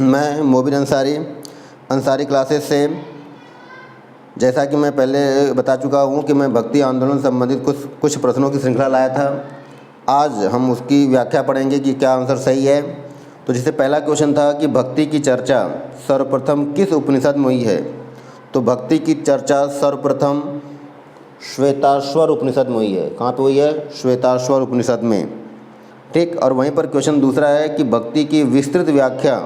मैं मोबिन अंसारी अंसारी क्लासेस से। जैसा कि मैं पहले बता चुका हूँ कि मैं भक्ति आंदोलन संबंधित कुछ प्रश्नों की श्रृंखला लाया था। आज हम उसकी व्याख्या पढ़ेंगे कि क्या आंसर सही है। तो जैसे पहला क्वेश्चन था कि भक्ति की चर्चा सर्वप्रथम किस उपनिषद में हुई है, तो भक्ति की चर्चा सर्वप्रथम श्वेताश्वर उपनिषद में हुई है। कहाँ पे हुई है? श्वेताश्वर उपनिषद में। ठीक। और वहीं पर क्वेश्चन दूसरा है कि भक्ति की विस्तृत व्याख्या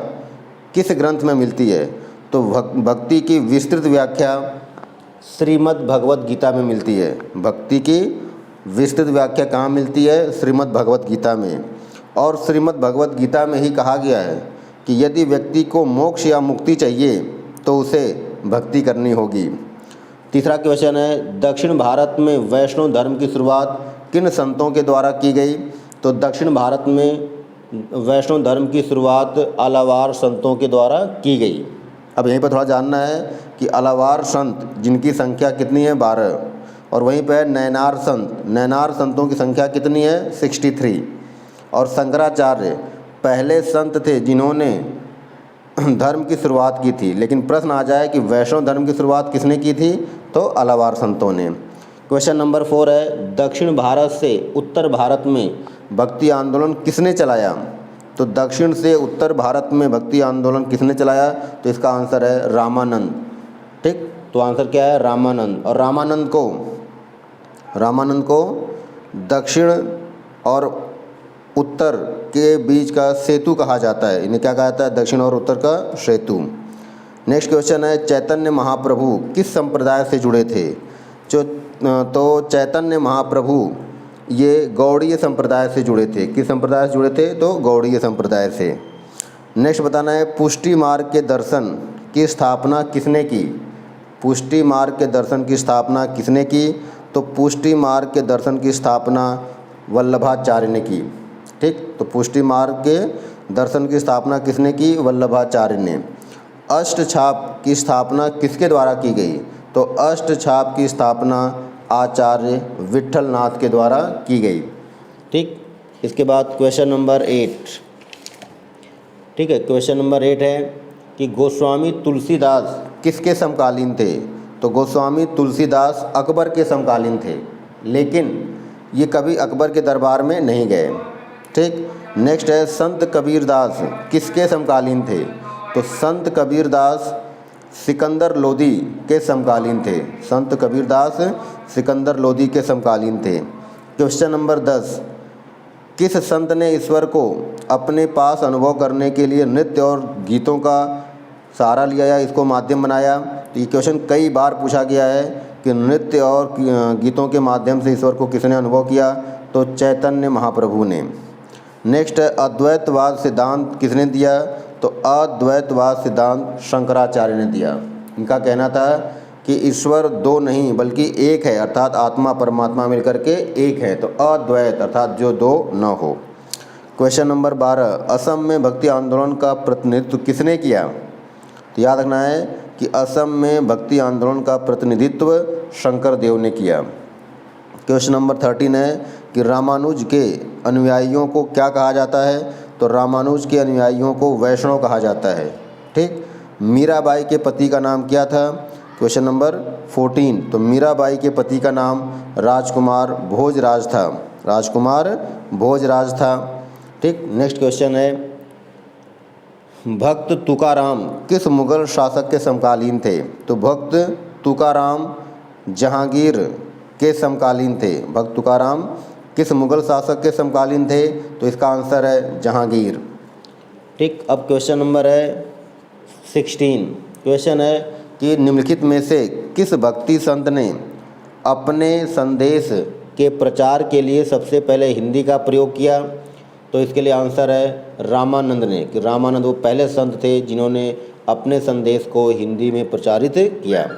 किस ग्रंथ में मिलती है, तो भक्ति की विस्तृत व्याख्या श्रीमद् भगवत गीता में मिलती है। भक्ति की विस्तृत व्याख्या कहाँ मिलती है? श्रीमद् भगवत गीता में। और श्रीमद् भगवत गीता में ही कहा गया है कि यदि व्यक्ति को मोक्ष या मुक्ति चाहिए तो उसे भक्ति करनी होगी। तीसरा क्वेश्चन है दक्षिण भारत में वैष्णव धर्म की शुरुआत किन संतों के द्वारा की गई, तो दक्षिण भारत में वैष्णव धर्म की शुरुआत आलावार संतों के द्वारा की गई। अब यहीं पर थोड़ा जानना है कि आलावार संत जिनकी संख्या कितनी है? 12। और वहीं पर नैनार संतों की संख्या कितनी है? 63। और शंकराचार्य पहले संत थे जिन्होंने धर्म की शुरुआत की थी। लेकिन प्रश्न आ जाए कि वैष्णव धर्म की शुरुआत किसने की थी, तो आलावार संतों ने। क्वेश्चन नंबर 4 है दक्षिण भारत से उत्तर भारत में भक्ति आंदोलन किसने चलाया, तो दक्षिण से उत्तर भारत में भक्ति आंदोलन किसने चलाया, तो इसका आंसर है रामानंद। ठीक। तो आंसर क्या है? रामानंद। और रामानंद को दक्षिण और उत्तर के बीच का सेतु कहा जाता है। इन्हें क्या कहा जाता है? दक्षिण और उत्तर का सेतु। नेक्स्ट क्वेश्चन है चैतन्य महाप्रभु किस संप्रदाय से जुड़े थे, तो चैतन्य महाप्रभु ये गौड़ीय संप्रदाय से जुड़े थे। किस संप्रदाय से जुड़े थे? तो गौड़ीय संप्रदाय से। नेक्स्ट बताना है पुष्टि मार्ग के दर्शन की स्थापना किसने की। पुष्टि मार्ग के दर्शन की स्थापना किसने की, तो पुष्टि मार्ग के दर्शन की स्थापना वल्लभाचार्य ने की। ठीक। तो पुष्टि मार्ग के दर्शन की स्थापना किसने की? वल्लभाचार्य ने। अष्टछाप की स्थापना किसके द्वारा की गई, तो अष्टछाप की स्थापना आचार्य विट्ठल नाथ के द्वारा की गई। ठीक। इसके बाद क्वेश्चन नंबर 8। ठीक है, क्वेश्चन नंबर 8 है कि गोस्वामी तुलसीदास किसके समकालीन थे, तो गोस्वामी तुलसीदास अकबर के समकालीन थे, लेकिन ये कभी अकबर के दरबार में नहीं गए। ठीक। नेक्स्ट है संत कबीरदास किसके समकालीन थे, तो संत कबीरदास सिकंदर लोदी के समकालीन थे। संत कबीरदास सिकंदर लोदी के समकालीन थे। क्वेश्चन नंबर 10 किस संत ने ईश्वर को अपने पास अनुभव करने के लिए नृत्य और गीतों का सहारा लिया या इसको माध्यम बनाया। तो ये क्वेश्चन कई बार पूछा गया है कि नृत्य और गीतों के माध्यम से ईश्वर को किसने अनुभव किया, तो चैतन्य महाप्रभु ने। नेक्स्ट है अद्वैतवाद सिद्धांत किसने दिया, तो अद्वैतवाद सिद्धांत शंकराचार्य ने दिया। इनका कहना था कि ईश्वर दो नहीं बल्कि एक है, अर्थात आत्मा परमात्मा मिलकर के एक है, तो अद्वैत अर्थात जो दो न हो। क्वेश्चन नंबर 12 असम में भक्ति आंदोलन का प्रतिनिधित्व किसने किया, तो याद रखना है कि असम में भक्ति आंदोलन का प्रतिनिधित्व शंकर देव ने किया। क्वेश्चन नंबर 13 है कि रामानुज के अनुयायियों को क्या कहा जाता है, तो रामानुज के अनुयायियों को वैष्णव कहा जाता है। ठीक। मीराबाई के पति का नाम क्या था, क्वेश्चन नंबर 14, तो मीराबाई के पति का नाम राजकुमार भोजराज था। राजकुमार भोजराज था। ठीक। नेक्स्ट क्वेश्चन है भक्त तुकाराम किस मुगल शासक के समकालीन थे, तो भक्त तुकाराम जहांगीर के समकालीन थे। भक्त तुकाराम किस मुगल शासक के समकालीन थे, तो इसका आंसर है जहांगीर। ठीक। अब क्वेश्चन नंबर है 16। क्वेश्चन है कि निम्नलिखित में से किस भक्ति संत ने अपने संदेश के प्रचार के लिए सबसे पहले हिंदी का प्रयोग किया, तो इसके लिए आंसर है रामानंद ने। कि रामानंद वो पहले संत थे जिन्होंने अपने संदेश को हिंदी में प्रचारित किया।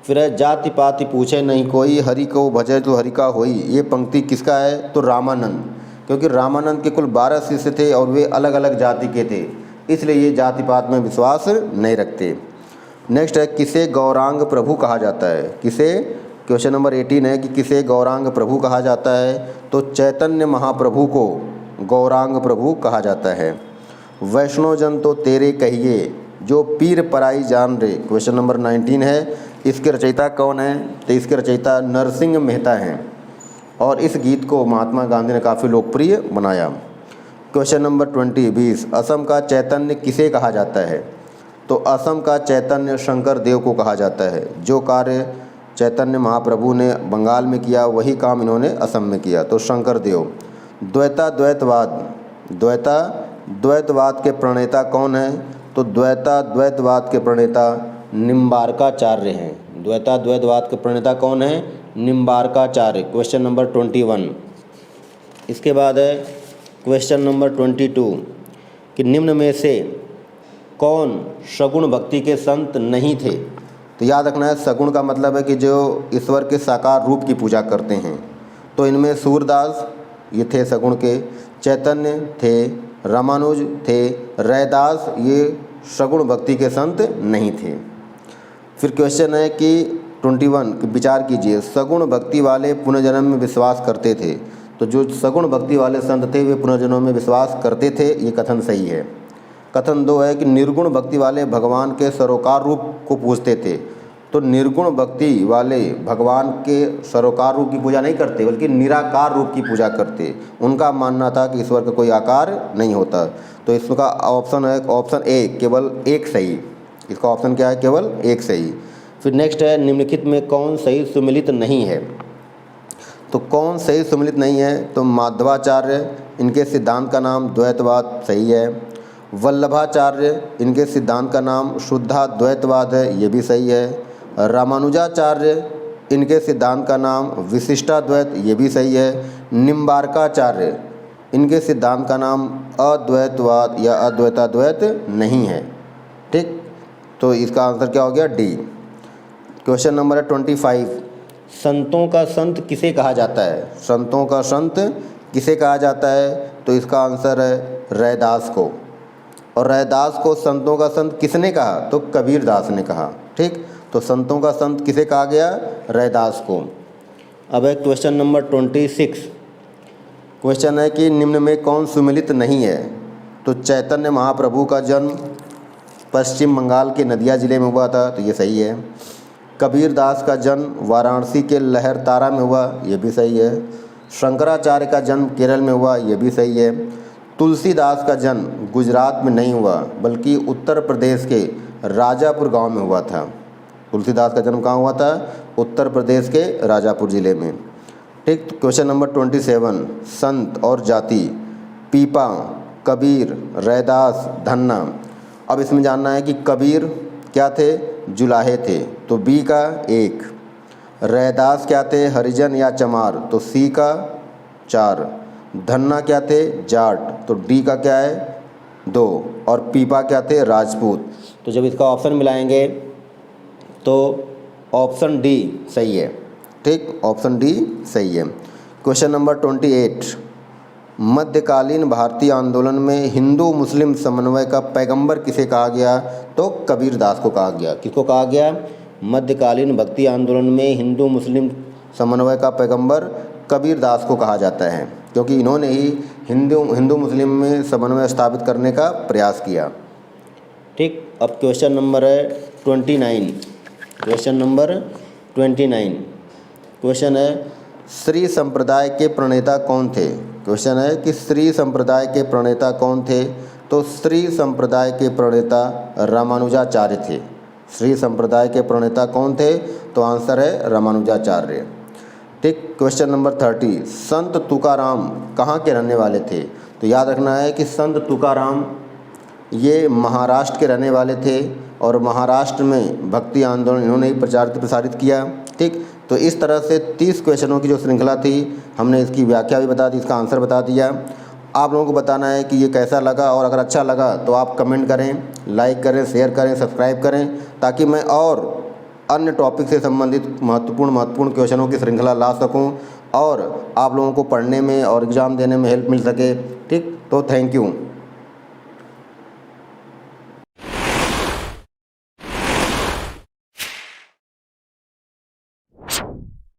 फिर है जाति पाति पूछे नहीं कोई, हरि को भजे तो हरि का होई। ये पंक्ति किसका है, तो रामानंद, क्योंकि रामानंद के कुल 12 शिष्य थे और वे अलग अलग जाति के थे, इसलिए ये जाति पात में विश्वास नहीं रखते। नेक्स्ट है किसे गौरांग प्रभु कहा जाता है। किसे, क्वेश्चन नंबर 18 है कि किसे गौरांग प्रभु कहा जाता है, तो चैतन्य महाप्रभु को गौरांग प्रभु कहा जाता है। वैष्णो जन तो तेरे कहिए जो पीर पराई जान रे, क्वेश्चन नंबर 19 है। इसके रचयिता कौन है? तो इसके रचयिता नरसिंह मेहता हैं और इस गीत को महात्मा गांधी ने काफ़ी लोकप्रिय बनाया। क्वेश्चन नंबर 20 असम का चैतन्य किसे कहा जाता है? तो असम का चैतन्य शंकर देव को कहा जाता है। जो कार्य चैतन्य महाप्रभु ने बंगाल में किया वही काम इन्होंने असम में किया, तो शंकर देव। द्वैतवाद के प्रणेता कौन है? तो द्वैतवाद के प्रणेता निम्बार्काचार्य हैं। द्वैतवाद के प्रणेता कौन है? निम्बार्काचार्य। Question number 21। इसके बाद है क्वेश्चन नंबर 22 कि निम्न में से कौन सगुण भक्ति के संत नहीं थे? तो याद रखना है, सगुण का मतलब है कि जो ईश्वर के साकार रूप की पूजा करते हैं। तो इनमें सूरदास ये थे सगुण के, चैतन्य थे, रामानुज थे, रैदास ये सगुण भक्ति के संत नहीं थे। फिर क्वेश्चन है कि 21 विचार कीजिए, सगुण भक्ति वाले पुनर्जन्म में विश्वास करते थे। तो जो सगुण भक्ति वाले संत थे वे पुनर्जन्म में विश्वास करते थे, ये कथन सही है। कथन 2 है कि निर्गुण भक्ति वाले भगवान के सरोकार रूप को पूजते थे। तो निर्गुण भक्ति वाले भगवान के सरोकार रूप की पूजा नहीं करते बल्कि निराकार रूप की पूजा करते। उनका मानना था कि ईश्वर का कोई आकार नहीं होता। तो इसका ऑप्शन है ऑप्शन ए, केवल एक सही। इसका ऑप्शन क्या है? केवल एक सही। फिर नेक्स्ट है निम्नलिखित में कौन सही सुमिलित नहीं है? तो कौन सही सुमिलित नहीं है? तो माधवाचार्य, इनके सिद्धांत का नाम द्वैतवाद, सही है। वल्लभाचार्य, इनके सिद्धांत का नाम शुद्धाद्वैतवाद है, ये भी सही है। रामानुजाचार्य, इनके सिद्धांत का नाम विशिष्टाद्वैत, ये भी सही है। निम्बार्काचार्य, इनके सिद्धांत का नाम अद्वैतवाद या अद्वैताद्वैत नहीं है। ठीक, तो इसका आंसर क्या हो गया? डी। क्वेश्चन नंबर है 25, संतों का संत किसे कहा जाता है? संतों का संत किसे कहा जाता है? तो इसका आंसर है रैदास को। और रैदास को संतों का संत किसने कहा? तो कबीरदास ने कहा। ठीक, तो संतों का संत किसे कहा गया? रैदास को। अब है क्वेश्चन नंबर 26। क्वेश्चन है कि निम्न में कौन सुमिलित नहीं है? तो चैतन्य महाप्रभु का जन्म पश्चिम बंगाल के नदिया ज़िले में हुआ था, तो ये सही है। कबीरदास का जन्म वाराणसी के लहरतारा में हुआ, ये भी सही है। शंकराचार्य का जन्म केरल में हुआ, ये भी सही है। तुलसीदास का जन्म गुजरात में नहीं हुआ बल्कि उत्तर प्रदेश के राजापुर गांव में हुआ था। तुलसीदास का जन्म कहाँ हुआ था? उत्तर प्रदेश के राजापुर ज़िले में। ठीक, तो क्वेश्चन नंबर 27, संत और जाति, पीपा, कबीर, रैदास, धन्ना। अब इसमें जानना है कि कबीर क्या थे? जुलाहे थे, तो बी का 1। रैदास क्या थे? हरिजन या चमार, तो सी का 4। धन्ना क्या थे? जाट, तो डी का क्या है? 2। और पीपा क्या थे? राजपूत। तो जब इसका ऑप्शन मिलाएंगे तो ऑप्शन डी सही है। ठीक, ऑप्शन डी सही है। क्वेश्चन नंबर 28, मध्यकालीन भारतीय आंदोलन में हिंदू मुस्लिम समन्वय का पैगंबर किसे कहा गया? तो कबीरदास को कहा गया। किसको कहा गया? मध्यकालीन भक्ति आंदोलन में हिंदू मुस्लिम समन्वय का पैगंबर कबीरदास को कहा जाता है, क्योंकि इन्होंने ही हिंदू मुस्लिम में समन्वय स्थापित करने का प्रयास किया। ठीक, अब क्वेश्चन नंबर है 29। क्वेश्चन नंबर 29 क्वेश्चन है श्री संप्रदाय के प्रणेता कौन थे? क्वेश्चन है कि श्री संप्रदाय के प्रणेता कौन थे? तो श्री संप्रदाय के प्रणेता रामानुजाचार्य थे। श्री संप्रदाय के प्रणेता कौन थे? तो आंसर है रामानुजाचार्य। ठीक, क्वेश्चन नंबर 30, संत तुकाराम कहाँ के रहने वाले थे? तो याद रखना है कि संत तुकाराम ये महाराष्ट्र के रहने वाले थे और महाराष्ट्र में भक्ति आंदोलन इन्होंने ही प्रसारित किया। ठीक, तो इस तरह से 30 क्वेश्चनों की जो श्रृंखला थी हमने इसकी व्याख्या भी बता दी, इसका आंसर बता दिया। आप लोगों को बताना है कि ये कैसा लगा, और अगर अच्छा लगा तो आप कमेंट करें, लाइक करें, शेयर करें, सब्सक्राइब करें, ताकि मैं और अन्य टॉपिक से संबंधित महत्वपूर्ण क्वेश्चनों की श्रृंखला ला सकूं और आप लोगों को पढ़ने में और एग्ज़ाम देने में हेल्प मिल सके। ठीक, तो थैंक यू।